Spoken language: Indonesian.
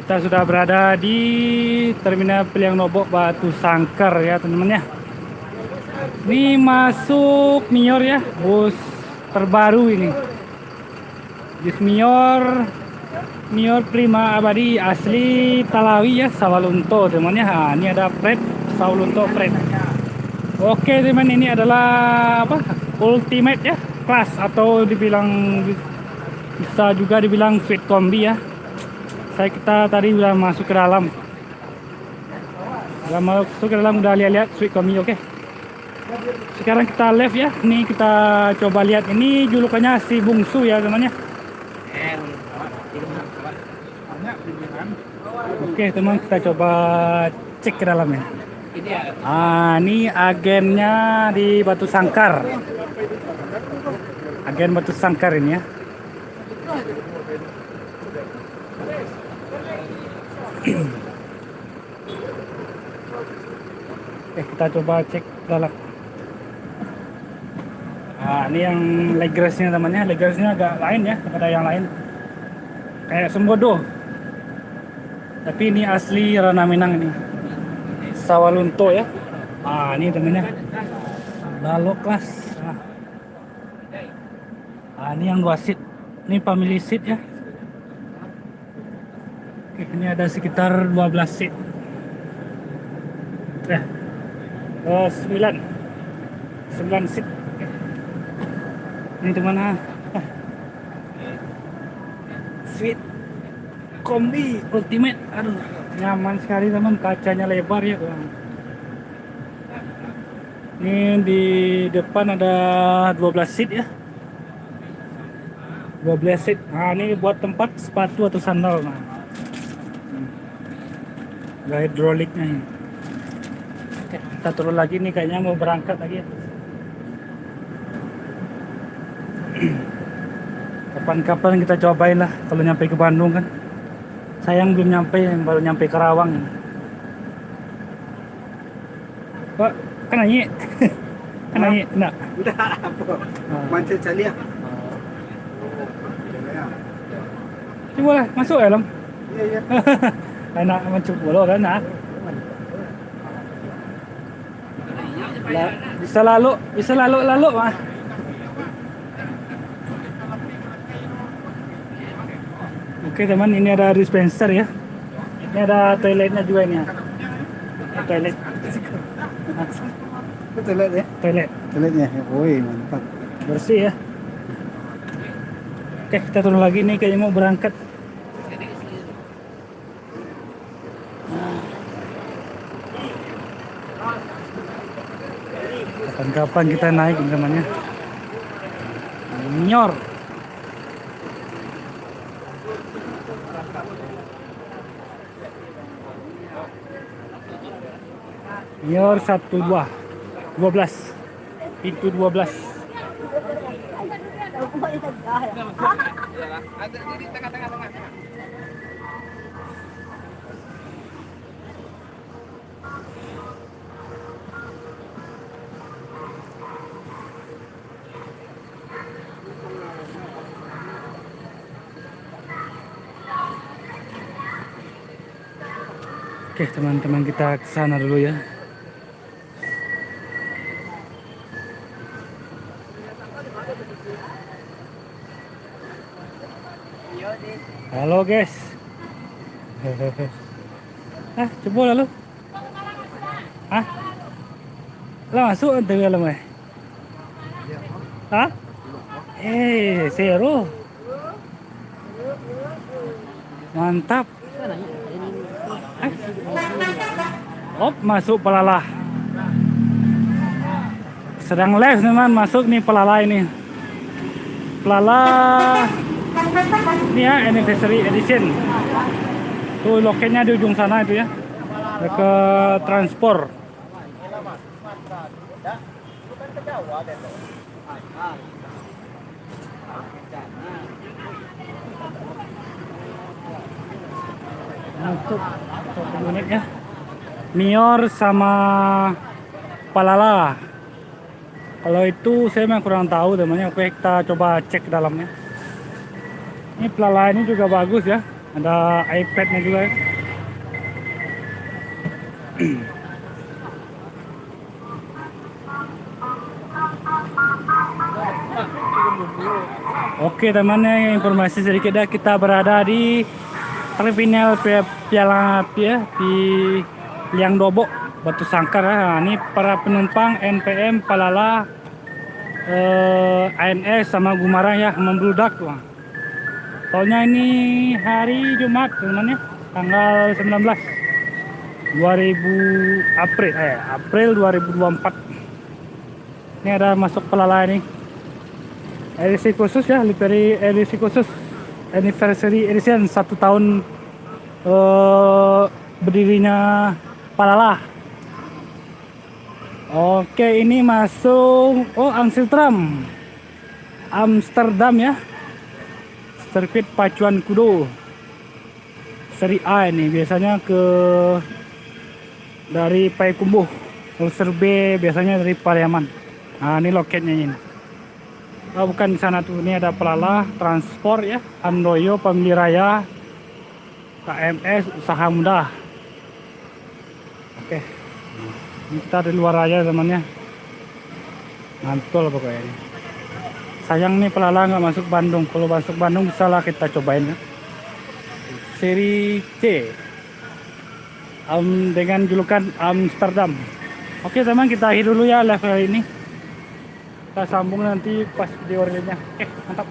Kita sudah berada di Terminal Piliang Lobok Batu Sangkar ya teman-teman ya. Ini masuk Mior ya, bus terbaru ini. Bus Mior Prima Abadi asli Talawi ya, Sawalunto teman ya. Nah, ini ada Pret Sawalunto Pret. Oke teman, ini adalah apa? Ultimate ya, kelas atau dibilang bisa juga dibilang fit kombi ya. Kita tadi udah masuk ke dalam. Udah masuk ke dalam, udah lihat-lihat suite kami, oke. Sekarang kita live ya. Nih kita coba lihat, ini julukannya si bungsu ya temannya. Oke teman, kita coba cek ke dalamnya. Ini agennya di Batu Sangkar. Agen Batu Sangkar ini ya. Kita coba cek dalam. Ini yang legresnya temannya. Legresnya agak lain ya daripada yang lain. Kayak Sembodo. Tapi ini asli Rana Minang ini. Sawalunto ya. Ini temannya. Balok kelas. Ini yang 2 seat. Ini family seat ya. Ini ada sekitar 12 seat. 9 seat. Ini teman Sweet kombi ultimate. Aduh, nyaman sekali teman, kacanya lebar ya teman. Ini di depan ada 12 seat ya. 12 seat. Ini buat tempat sepatu atau sandal. Ada hidroliknya ini. Kita turun lagi nih, kayaknya mau berangkat lagi ya. Kapan-kapan kita cobain lah kalau nyampe ke Bandung kan. Sayang belum nyampe, baru nyampe Karawang. Pak, kan nanya? Kan nanya? Enggak. Udah apa? Macet cari ya. Coba lah, masuk ya, Lam. Iya. Enak mencuk bola kan, nah. Bisa lalu mah. Oke teman, ini ada dispenser ya. Ini ada toiletnya juga ini ya. Toilet. Toilet ya? Toilet. Toiletnya. Woi, mantap. Bersih ya. Oke, kita turun lagi nih, kayaknya mau berangkat. Kapan-kapan kita naik namanya. Mior. Mior 12 pintu 12. Oke teman-teman, kita ke sana dulu ya. Halo guys. Coba lalu. Lah masuk ke dalam eh. Seru. Mantap. Masuk Pelalah. Sedang live teman, masuk nih Pelalah ini. Pelalah ini ya, anniversary edition. Tuh loketnya di ujung sana itu ya. Dekat transport. Masuk unit ya. Mior sama Palala. Kalau itu saya memang kurang tahu temannya. Oke, kita coba cek dalamnya. Ini Palala ini juga bagus ya. Ada iPad-nya juga ya. Oke temannya, informasi sedikit dah, kita berada di terminal Piala ya di Liang Dobok Batu Sangkar ya. Nah, ini para penumpang NPM Palala, ANS sama Gumarang ya membludak tuh. Soalnya ini hari Jumat teman-teman ya, tanggal 19 April 2024. Ini ada masuk Palala ini. Edisi khusus ya, edisi khusus anniversary edition 1 tahun berdirinya Palala. Oke, ini masuk Amsterdam ya, sirkuit pacuan kudo seri A. Ini biasanya dari Payakumbuh, seri B biasanya dari Pariaman. Nah, ini loketnya ini. Oh, bukan di sana tuh, ini ada Palala Transport ya, Handoyo Pemilih Raya, KMS Usaha Muda. Oke, ini kita di luar aja temannya, mantul pokoknya ini. Sayang nih Palala nggak masuk Bandung. Kalau masuk Bandung bisa lah kita cobain ya. Seri C dengan julukan Amsterdam. Oke teman, kita akhir dulu ya live kali ini. Kita sambung nanti pas video realnya. Oke, mantap.